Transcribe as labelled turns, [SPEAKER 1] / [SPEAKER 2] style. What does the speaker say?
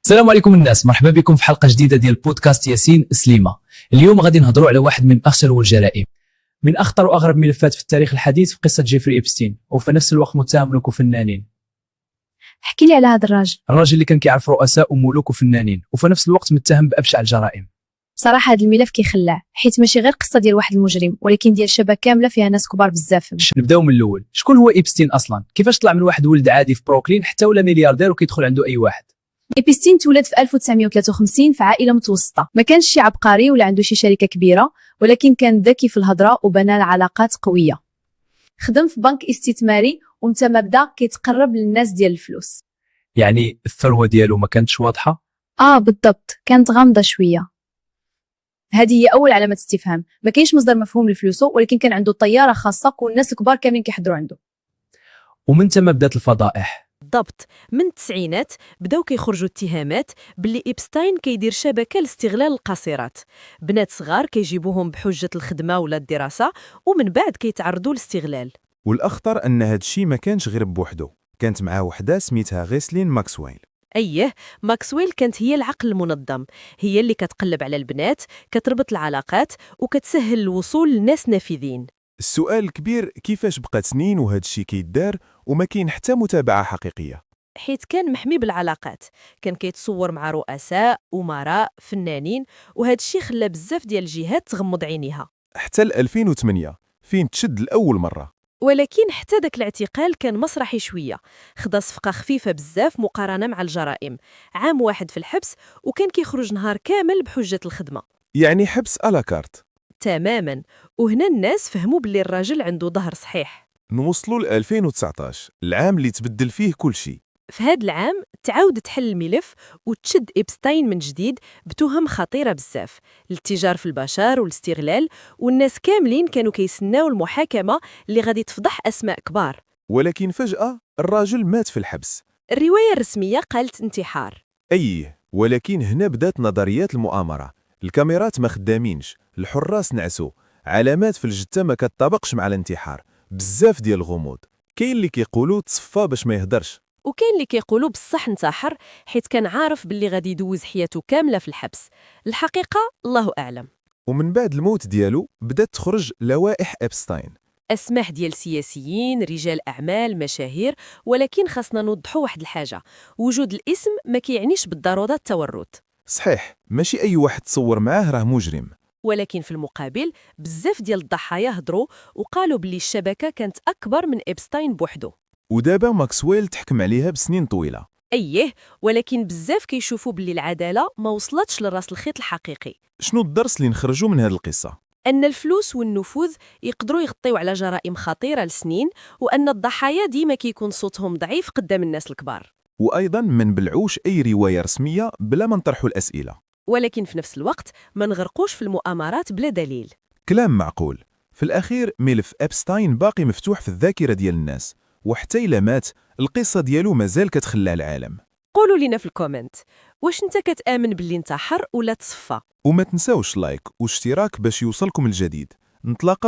[SPEAKER 1] السلام عليكم الناس، مرحبا بكم في حلقة جديدة ديال بودكاست ياسين سليمة. اليوم غادي نهضروا على واحد من أخطر والجرائم، من أخطر وأغرب ملفات في التاريخ الحديث، في قصة جيفري إبستين، وفي نفس الوقت متهم ملوك وفنانين.
[SPEAKER 2] احكي لي على هذا الراجل
[SPEAKER 1] اللي كان كيعرف رؤساء وملوك وفنانين، وفي نفس الوقت متهم بأبشع الجرائم.
[SPEAKER 2] صراحة هذا الملف كيخلع، حيت ماشي غير قصة ديال واحد المجرم، ولكن ديال شبكة كاملة فيها ناس كبار بزاف.
[SPEAKER 1] نبداو من الأول. شكون هو إبستين أصلا؟ كيفاش طلع من واحد ولد عادي في بروكلين حتى ولا ملياردير وكيدخل عنده أي واحد؟
[SPEAKER 2] إبستين تولد في 1953 في عائلة متوسطة، ما كانش شي عبقري ولا عنده شي شركة كبيرة، ولكن كان ذكي في الهضرة وبنى علاقات قوية. خدم في بنك استثماري وانت مبدا كيتقرب للناس ديال الفلوس.
[SPEAKER 1] يعني الثروة ديالو ما كانتش واضحة؟
[SPEAKER 2] بالضبط، كانت غامضة شوية. هذه هي أول علامة استفهام، ما كاينش مصدر مفهوم لفلوسه، ولكن كان عنده طيارة خاصة والناس الكبار كاملين كيحضروا عنده.
[SPEAKER 1] ومن تما بدات الفضائح.
[SPEAKER 3] بالضبط، من التسعينات بداو كيخرجوا اتهامات باللي إبستين كيدير شبكة لاستغلال القاصرات، بنات صغار كيجيبوهم بحجة الخدمة ولا الدراسة ومن بعد كيتعرضوا لاستغلال.
[SPEAKER 4] والأخطر أن هاد الشي ما كانش غير بوحدو، كانت معاه وحدة سميتها غيسلين ماكسويل.
[SPEAKER 3] أيه، ماكسويل كانت هي العقل المنظم، هي اللي كتقلب على البنات، كتربط العلاقات وكتسهل الوصول لناس نافذين.
[SPEAKER 4] السؤال الكبير كيفاش بقات سنين وهاد الشي كيدار وما كاين حتى متابعة حقيقية؟
[SPEAKER 3] حيت كان محمي بالعلاقات، كان كيتصور مع رؤساء، أمراء، فنانين، وهذا الشيء خلى بزاف ديال الجهات تغمض عينيها.
[SPEAKER 4] حتى 2008 فين تشد لأول مرة.
[SPEAKER 3] ولكن حتى داك الاعتقال كان مسرحي شوية، خدا صفقة خفيفة بزاف مقارنة مع الجرائم، عام واحد في الحبس وكان كيخرج نهار كامل بحجة الخدمة.
[SPEAKER 4] يعني حبس ألاكارت
[SPEAKER 3] تماما، وهنا الناس فهموا باللي الراجل عنده ظهر صحيح.
[SPEAKER 4] نوصلوا ل 2019، العام اللي تبدل فيه كل شيء.
[SPEAKER 3] في هذا العام تعاود تحل الملف وتشد إبستين من جديد بتهم خطيرة بزاف، الاتجار في البشر والاستغلال، والناس كاملين كانوا كيسناو المحاكمة اللي غادي تفضح أسماء كبار.
[SPEAKER 4] ولكن فجأة الراجل مات في الحبس.
[SPEAKER 3] الرواية الرسمية قالت انتحار.
[SPEAKER 4] أيه، ولكن هنا بدات نظريات المؤامرة. الكاميرات ما خدامينش، الحراس نعسوا، علامات في الجثة ما كتطابقش مع الانتحار، بزاف ديال الغموض. كاين اللي كيقولوا تصفى باش ما يهدرش،
[SPEAKER 3] وكاين اللي كيقولوا بصح انتحر حيت كان عارف باللي غادي يدوز حياته كاملة في الحبس. الحقيقة الله أعلم.
[SPEAKER 4] ومن بعد الموت ديالو بدات تخرج لوائح إبستين.
[SPEAKER 3] أسماء ديال سياسيين، رجال أعمال، مشاهير، ولكن خاصنا نوضحوا واحد الحاجة، وجود الاسم ما كيعنيش بالضرورة التورط.
[SPEAKER 4] صحيح، ماشي أي واحد تصور معاه راه مجرم.
[SPEAKER 3] ولكن في المقابل بزاف ديال الضحايا هضروا وقالوا باللي الشبكة كانت أكبر من إبستين بوحده.
[SPEAKER 4] ودابا ماكسويل تحكم عليها بسنين طويلة.
[SPEAKER 3] أيه، ولكن بزاف كيشوفوا باللي العدالة ما وصلتش لراس الخيط الحقيقي.
[SPEAKER 4] شنو الدرس اللي نخرجوا من هذه القصة؟
[SPEAKER 3] أن الفلوس والنفوذ يقدروا يغطيو على جرائم خطيرة لسنين، وأن الضحايا ديما كيكون صوتهم ضعيف قدام الناس الكبار.
[SPEAKER 4] وأيضا ما نبلعوش أي رواية رسمية بلا ما نطرحوا الأسئلة.
[SPEAKER 3] ولكن في نفس الوقت ما نغرقوش في المؤامرات بلا دليل.
[SPEAKER 4] كلام معقول. في الأخير ملف إبستين باقي مفتوح في الذاكرة ديال الناس، وحتى إلا مات القصة ديالو مازال كتخلى العالم.
[SPEAKER 3] قولوا لنا في الكومنت، واش انت كتآمن باللي انتحر ولا تصفى؟
[SPEAKER 4] وما تنساوش لايك واشتراك باش يوصلكم الجديد. نتلاقاو